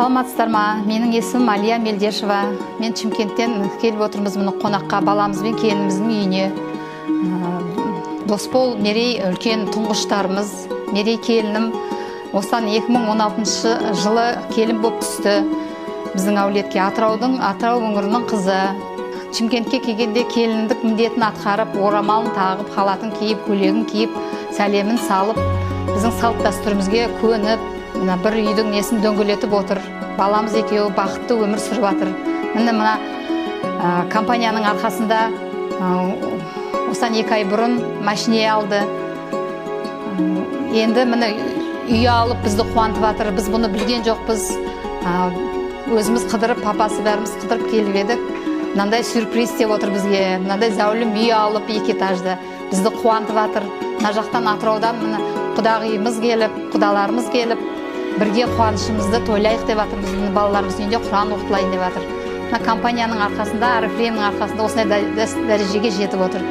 Саламатсыздар ма? Менің есімім Алия Мелдешева. Мен Шымкенттен келіп отырмыз мұны қонаққа, баламызбен келініміздің үйіне. Досбол Мерей үлкен тұңғыштарымыз. Мерей келінім осыдан 2016 жылы келін болып түсті. Біздің әулетке Атырау өңірінің қызы. Шымкентке келгенде келіндік міндетін атқарып, орамалын тағып, халатын киіп, көйлегін киіп, сәлемін салып, біздің салт дәстүрімізге көніп, бір үйдің несін дөңгелетіп отыр. Баламыз екеуі бақытты өмір сүріп жатыр. Мына компанияның арқасында осыдан 2 ай бұрын машине алды. Енді міне үй алып бізді қуантып жатыр. Біз бұны білген жоқпыз. Өзіміз қыдырып, папасы бәріміз қыдырып келіп едік. Мынандай сюрприз деп отыр бізге. Мынандай зәулім үй алып 2 этажды. Бізді қуантып жатыр. Мына жақтан Атыраудан міне құдағиымыз келіп, құдаларымыз келіп, бірге қуанышымызды тойлайық деп жатыр. Біздің балаларымыз үйінде Құран оқытылайын деп жатыр. Мына компанияның арқасында, Арифлеймнің арқасында осындай дәрежеге жетіп отыр.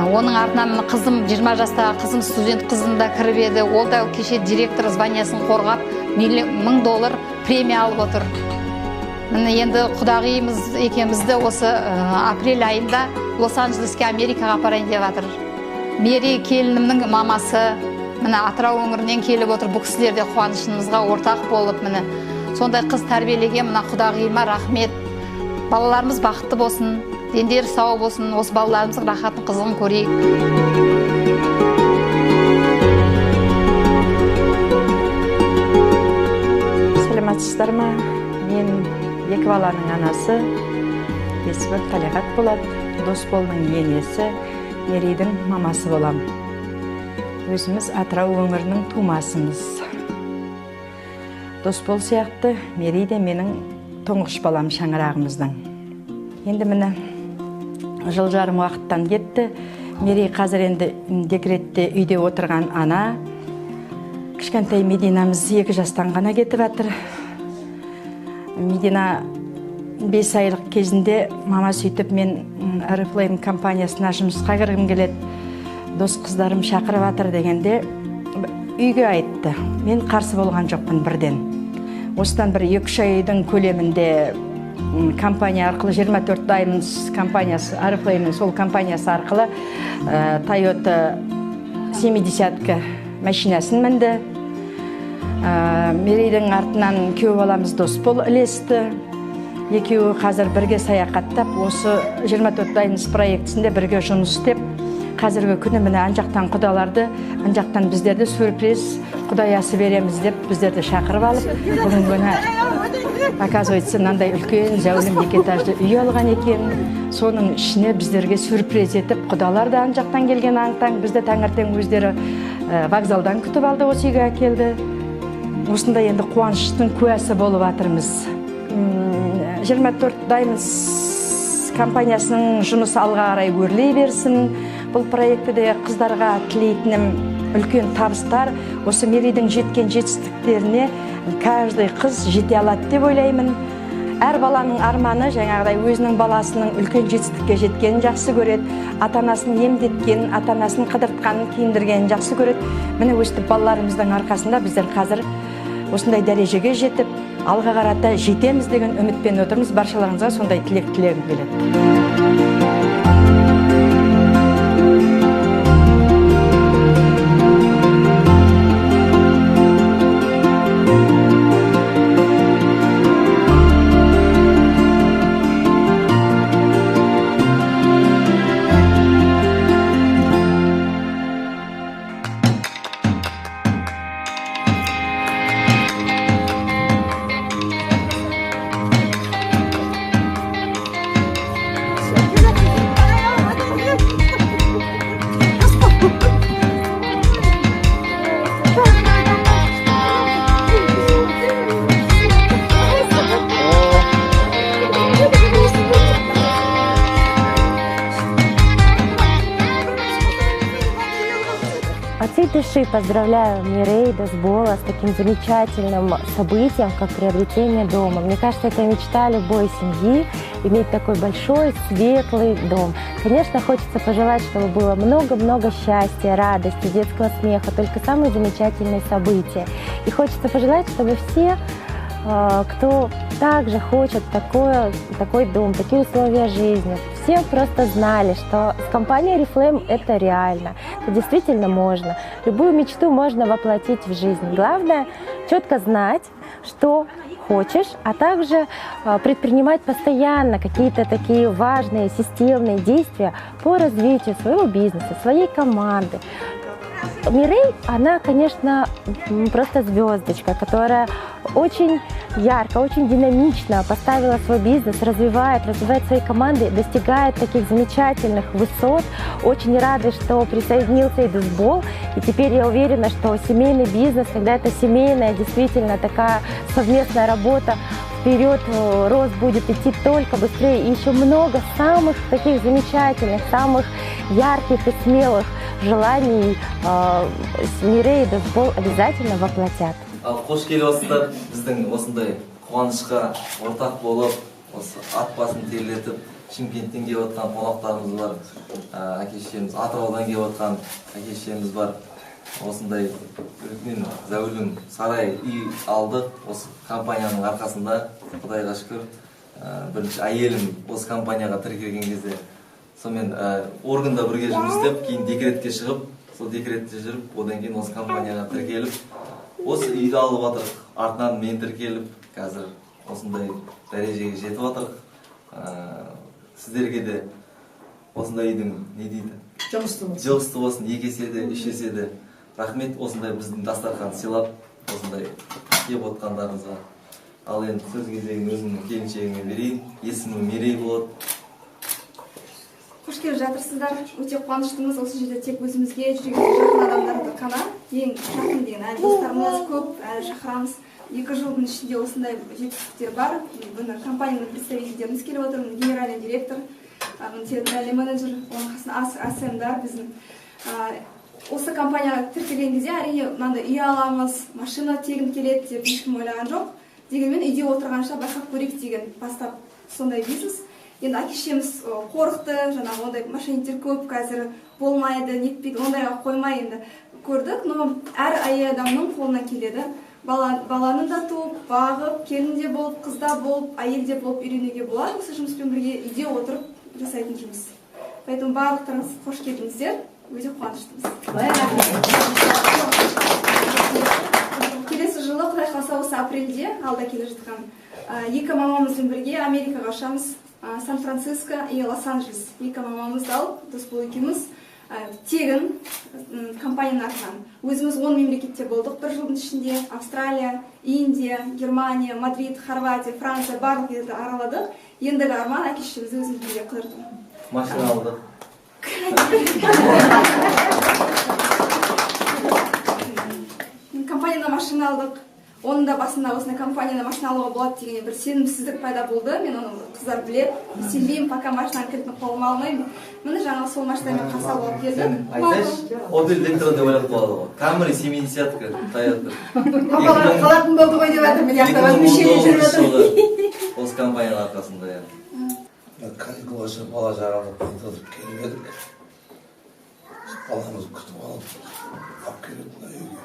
Оның артынан мына қызым, 20 жастағы қызым, студент қызым да кіріп еді. Ол да кеше директор званиясын қорғап, $1000 премия алып отыр. Міне енді құдағиымыз екеумізді осы апрель айында Лос-Анджелеске, Америкаға апарайын деп жатыр. Мерей келінімнің мамасы міне Атырау өңірінен келіп отыр. Бұл кісілер де қуанышымызға ортақ болып, міне сондай қыз тәрбиелеген мына құдағиыма рахмет. Балаларымыз бақытты болсын, дендері сау болсын, осы балаларымыздың рахатын, қызығын көрейік. Саламатсыздар ма? Мен 2 баланың анасы, есімі Талиғат болады. Досболдың енесі, Мерейдің мамасы болам. Өзіміз Атырау өңірінің тумасымыз. Досбол сияқты Мерей де менің тұңғыш балам шаңырағымыздың. Енді міне жыл жарым уақыттан кетті. Мерей қазір енді декретте үйде отырған ана. Кішкентай Мединамыз 2 жастан ғана кетіп жатыр. Медина 5 айлық кезінде мама сөйтіп мен Арифлейм компаниясына жұмысқа кіргім келеді. Дос қыздарым шақырып жатыр дегенде үйге айтты. Мен қарсы болған жоқпын бірден. Осыдан бір 2-3 айдың көлемінде компания арқылы 24 Diamonds компаниясы, Арифлеймнің сол компаниясы арқылы Toyota 70-ка машинасын мінді. Мерейдің артынан күйеу баламыз Досбол ілесті. Екеуі қазір бірге саяхаттап, осы 24 Diamonds проектісінде бірге жұмыс істеп, қазіргі күні міне анжақтан құдаларды, анжақтан біздерді сюрприз құдай асы береміз деп біздерді шақырып алып, бүгін күні оказывается мынандай үлкен зәулім 2 этажды үй алған екен. Соның ішіне біздерге сюрприз етіп, құдалар да анжақтан келген аңтаң, бізді таңертең өздері вокзалдан күтіп алды, осы үйге әкелді. Осындай енді қуаныштың куәсі болып жатырмыз. 24 Diamonds компаниясының жұмысы алға қарай өрлей берсін. Бұл проектіде қыздарға тілейтінім үлкен табыстар. Осы Мерейдің жеткен жетістіктеріне каждый қыз жете алады деп ойлаймын. Әр баланың арманы жаңағыдай өзінің баласының үлкен жетістікке жеткенін жақсы көреді. Ата-анасын емдеткенін, ата-анасын қыдыртқанын, киіндіргенін жақсы көреді. Міне өстіп балаларымыздың арқасында біздер қазір осындай дәрежеге жетіп, алға қарата жетеміз деген үмітпен отырмыз. Баршаларыңызға сондай тілек тілегім келеді. От всей души поздравляю Мерей, Досбола с таким замечательным событием, как приобретение дома. Мне кажется, это мечта любой семьи – иметь такой большой, светлый дом. Конечно, хочется пожелать, чтобы было много-много счастья, радости, детского смеха, только самые замечательные события. И хочется пожелать, чтобы все кто также хочет такой дом, такие условия жизни. Все просто знали, что с компанией Oriflame это реально, это действительно можно. Любую мечту можно воплотить в жизнь. Главное четко знать, что хочешь, а также предпринимать постоянно какие-то такие важные системные действия по развитию своего бизнеса, своей команды. Мирей, она, конечно, просто звездочка, которая очень ярко, очень динамично поставила свой бизнес, развивает свои команды, достигает таких замечательных высот. Очень рада, что присоединился Эдисбол. И теперь я уверена, что семейный бизнес, когда это семейная, действительно такая совместная работа, вперед рост будет идти только быстрее. И еще много самых таких замечательных, самых ярких и смелых желаний Мирей и Эдисбол обязательно воплотят. Қош келіпсіздер, біздің осындай қуанышқа ортақ болып, осы ат басын терлетіп, Шымкенттен келіп отқан қонақтарымыз бар, әке-шешеміз, Атыраудан келіп отқан әке-шешеміз бар. Осындай үлкен зәулім сарай үй алдық. Осы компанияның арқасында, Құдайға шүкір, бірінші әйелім осы компанияға тіркелген кезде сонымен органда бірге жұмыс істеп, кейін декретке шығып, сол декретте жүріп, одан кейін осы компанияға тіркеліп, осы үйді алып жатырық. Артынан мен тіркеліп, қазір осындай дәрежеге жетіп жатырық. Сіздерге де осындай үйдің не дейді? Жылысты болсын, 2 есе де, 3 есе де. Рахмет, осындай біздің дастархан сыйлап, осындай кеп отқандарыңызға. Ал енді сөз кезегін өзімнің келіншегіме берейін. Есімім Мирей болады. Қош келіп жатырсыздар. Өте қуаныштымыз. Осы жерде тек өзімізге жүрегімізге жақын адамдарды қана, ең жақын деген әлі достарымыз көп, әлі шақырамыз. 2 жылдың ішінде осындай жетістіктер бар. Бұны компанияның представительдеріміз келіп отыр, генеральный директор, терминальный менеджер, оның қасында АСМ-дар біздің. Осы компанияға тіркелген кезде әрине мынандай үй аламыз, машина тегін келеді деп ешкім ойлаған жоқ. Дегенмен үйде отырғанша байқап көрейік деген бастап сондай бизнес. Енді әке-шешеміз қорықты, жаңағы ондай мошенниктер көп, қазір болмайды, нетпейді, ондайға қоймай енді көрдік. Но әр әйел адамның қолынан келеді. Баланы да туып, бағып, келін де болып, қыз да болып, әйел де болып үйренуге болады. Осы жұмыспен бірге үйде отырып жасайтын жұмыс. Поэтому барлықтарыңыз қош келдіңіздер. Өте қуаныштымыз. Келесі жылы Құдай қаласа осы апрельде алда келе жатқан 2 мамамызбен бірге Америкаға ұшамыз. Сан-Франциско и Лос-Анджелес. 2 мамамызды алып, Досбол екеуміз тегін компанияның атынан. Өзіміз 10 мемлекетте болдық 1 жылдың ішінде. Австралия, Индия, Германия, Мадрид, Хорватия, Франция барлық елді араладық. Ендігі арман әке-шешемізді өзімізге қыдырдым. Машина алдық. Компанияда машина алдық. Оның да басында осындай компанияда машина алуға болады деген бір сенімсіздік пайда болды. Мен оны қыздар біледі. Сенбеймін, пока машинаны кілтін қолыма алмаймын. Міне жаңа сол машинамен қарсы алып келдім. Айтайшы, Opel Vectra деп ойлап қалады ғой. Camry 70-ка Toyota. Папалар қалатын болды ғой деп жатыр. Мен яқтан мүшеле жүріп жатыр. Осы компанияның арқасында. Каникулға бала жағалап қылдырып келіп едік. Баламыз күтіп алып, алып келетін үйге.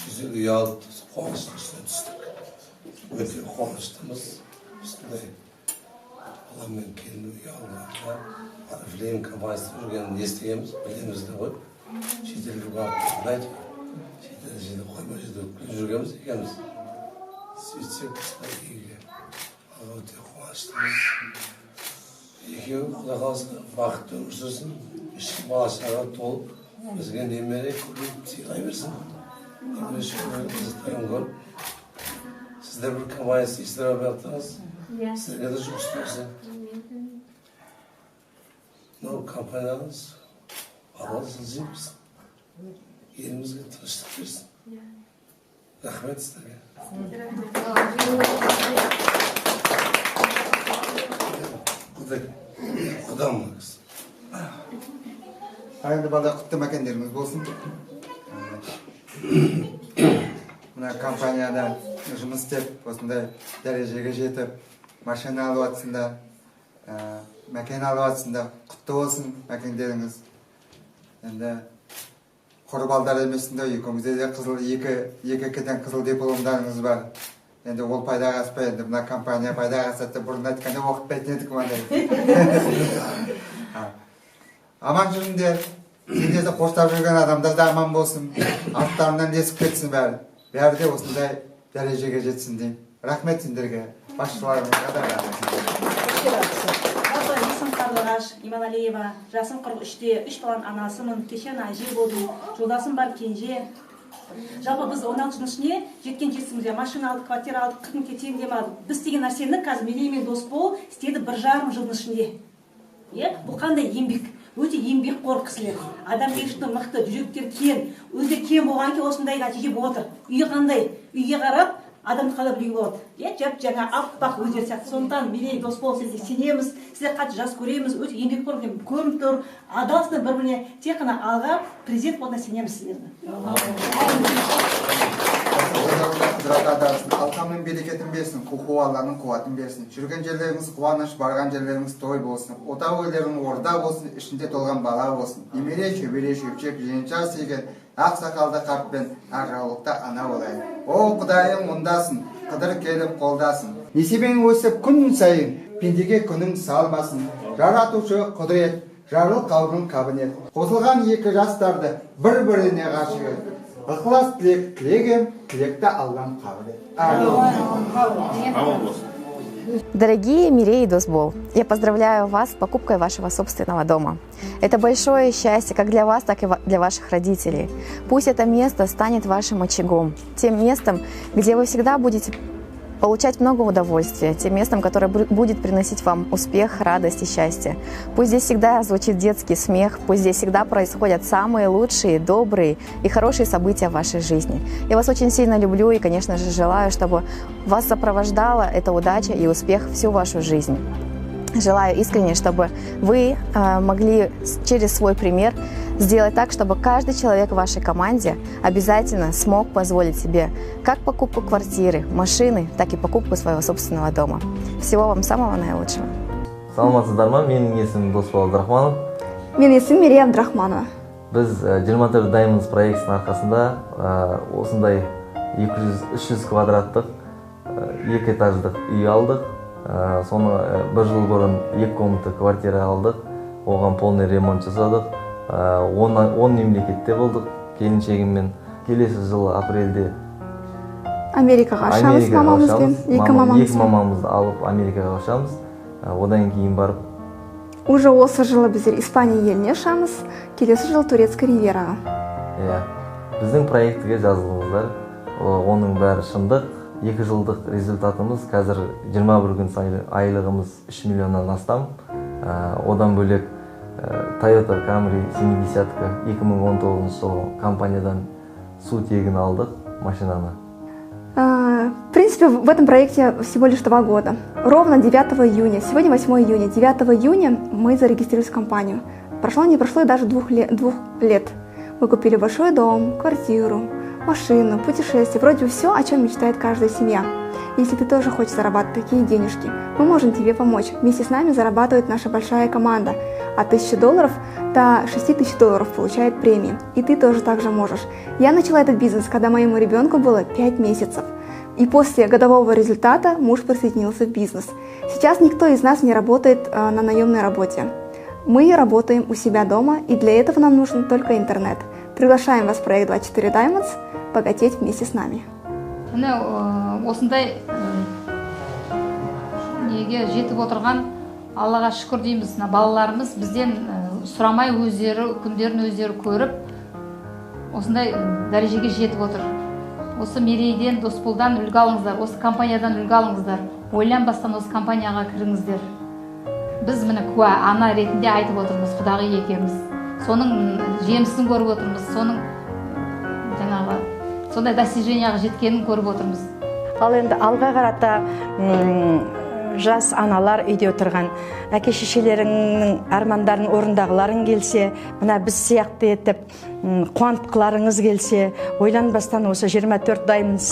Біздер үй алып, қуаныштың үстіне түстік. Өте қуаныштымыз. Осындай баламен келін үй алғанда Oriflame компаниясында жүргенін естігенбіз, білеміз де ғой. Шетелге барып тұрмайды. Шетелде қоймай жерде жүргенбіз екенбіз. Сөйтсек осындай үйге. Өте қуаныштымыз. Екеуі Құдай қаласа бақытты өмір сүрсін, ешкім бала-шаға толып, бізге немере көбейіп сыйлай берсін. Немере шөкірі қызықтарын көріп, сіздер бір компания істеп жатырсыз, сіздерге де жұмыс берсін. Мынау компаниямыз алла жылжи берсін, елімізге тыныштық берсін. Рахмет сіздерге. Құдам маңыз. Енді бада құтты мәкендеріміз болсын. Мына компанияда жұмыс істеп, осындай дәрежеге жетіп, машина алып атсында, мәкен алып атсында, құтты болсын мәкендеріңіз. Енді құрбалдар емесінде екеумізде де екі кеден қызыл дипломдарыңыз бар. енді ол пайдаға аспай, енді мына компания пайдаға асады, бұрын айтқанда оқытпайтын едік мынандай. Аман жүріңдер, сендерді қоштап жүрген адамдар да аман болсын, арттарынан есіп кетсін бәрі. Бәрі де осындай дәрежеге жетсін деймін. Рахмет сендерге, басшыларыңызға да рахмет. Есім Қарлығаш Иманалиева, жасым 43-те, 3 баланың анасымын, кешен әже болдым, жолдасым бар кенже. Жалпы біз 16 жылдың ішіне жеткен жетістігімізде машина алдық, квартира алдық, 40 мың теңге демадық. Біз деген нәрсені қазір Мереймен дос бол істеді 1,5 жылдың ішінде. Бұл қандай еңбек? Өте еңбекқор кісілер. Адамгершілігі мықты, жүректері кең. Өзі кең болған ке осындай нәтиже болып отыр. Үйі қандай? Үйге қарап адамды қалап білуге болады. Жап жаңа аппақ өздері сияқты. Сондықтан Мерей дос бол, сізге сенеміз, сіздер қатты жас көреміз, өте еңбекқор көрініп тұр. Адалсыздар бір-біріне тек қана алға президент болуына сенеміз сіздерді. Алқамның берекетін берсін, құқу Алланың қуатын берсін. Жүрген жерлеріңіз қуаныш, барған жерлеріңіз той болсын. Отау үйлерің орда болсын, ішінде толған бала болсын. Немере, шөбере, шөпшек, жиеншар сүйген, ақ сақалды қартпен ақ жаулықта ана болайын. О, Құдайым мұндасын, қыдыр келіп қолдасын. Несібең өсіп күн сайын, пендеге күнің салмасын. Жаратушы құдірет, жарыл қаудың қабінет. Қосылған екі жастарды бір-біріне ғашық ет. Ықылас тілек, тілегем, тілекті Аллам қабыл ет. Дорогие Мирей и Досбол, я поздравляю вас с покупкой вашего собственного дома. Это большое счастье как для вас, так и для ваших родителей. Пусть это место станет вашим очагом, тем местом, где вы всегда будете получать много удовольствия, тем местом, которое будет приносить вам успех, радость и счастье. Пусть здесь всегда звучит детский смех, пусть здесь всегда происходят самые лучшие, добрые и хорошие события в вашей жизни. Я вас очень сильно люблю и, конечно же, желаю, чтобы вас сопровождала эта удача и успех всю вашу жизнь. Желаю искренне, чтобы вы могли через свой пример сделать так, чтобы каждый человек в вашей команде обязательно смог позволить себе как покупку квартиры, машины, так и покупку своего собственного дома. Всего вам самого наилучшего. Саламатсыздар ма? Менің есімім Досбол Абдрахманов. Менің есімім Мерей Абдрахманова. Біз 24 Diamonds проектісінің арқасында осындай 200-300 квадраттық 2 этаждық үй алдық. Соны 1 жыл бұрын 2 комнатты квартира алдық. Оған полный ремонт жасадық. 10 мемлекетте болдық келіншегіммен. Келесі жылы апрельде Америкаға ұшамыз мамамызбен. Екі мамамызды алып Америкаға ұшамыз. Одан кейін барып Уже осы жылы біздер Испания еліне ұшамыз. Келесі жылы Турецкий ривьераға. Біздің проектіге жазылыңыздар. Оның бәрі шындық. 2 жылдық результатымыз қазір 21 күн айлығымыз 3 миллионнан астам. Одан бөлек Toyota Camry 70-ка 2019 жылы компаниядан су тегін алдық машинаны. В принципе, в этом проекте всего лишь 2 года. Ровно 9 июня, сегодня 8 июня, 9 июня мы зарегистрировались в компанию. Не прошло и даже 2 лет. Мы купили большой дом, квартиру, машину, путешествие, вроде бы все, о чем мечтает каждая семья. Если ты тоже хочешь зарабатывать такие денежки, мы можем тебе помочь. Вместе с нами зарабатывает наша большая команда. От $1000 до $6000 получает премии. И ты тоже так же можешь. Я начала этот бизнес, когда моему ребенку было 5 месяцев. И после годового результата муж присоединился в бизнес. Сейчас никто из нас не работает на наемной работе. Мы работаем у себя дома, и для этого нам нужен только интернет. Приглашаем вас в проект 24 Diamonds богатеть вместе с нами. Осындай неге жетіп отырған Аллаға шүкір дейміз. Балаларымыз бізден сұрамай өздері күндерін өздері көріп осындай дәрежеге жетіп отыр. Осы Мерейден, Досболдан үлгі алыңыздар, осы компаниядан үлгі алыңыздар. Ойланбастан осы компанияға кіріңіздер. Біз міне куә ана ретінде айтып отырмыз, Құдағи екеуміз. Соның жемісін көріп отырмыз, соның жаңағы сондай достиженияға жеткенін көріп отырмыз. Ал енді алға қарата жас аналар үйде отырған, әке шешелеріңнің армандарын орындағыларың келсе, мына біз сияқты етіп қуантқыларыңыз келсе, ойланбастан осы 24 Diamonds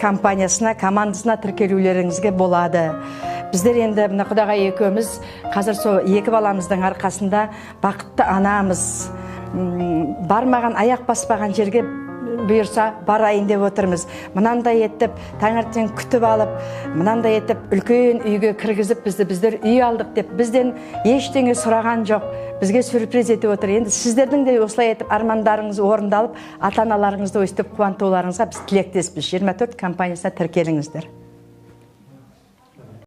компаниясына, командасына тіркелулеріңізге болады. Біздер енді мына Құдағай екеуміз қазір сол 2 баламыздың арқасында бақытты анамыз. Бармаған, аяқ баспаған жерге бұйырса барайын деп отырмыз. Мынандай етіп, таңертең күтіп алып, мынандай етіп, үлкен үйге кіргізіп, біздер үй алдық деп, бізден ештеңе сұраған жоқ. Бізге сюрприз етіп отыр. Енді сіздердің де осылай етіп армандарыңыз орындалып, ата-аналарыңызды өстіп қуантуларыңызға біз тілектеспіз. 24 компаниясына тіркеліңіздер.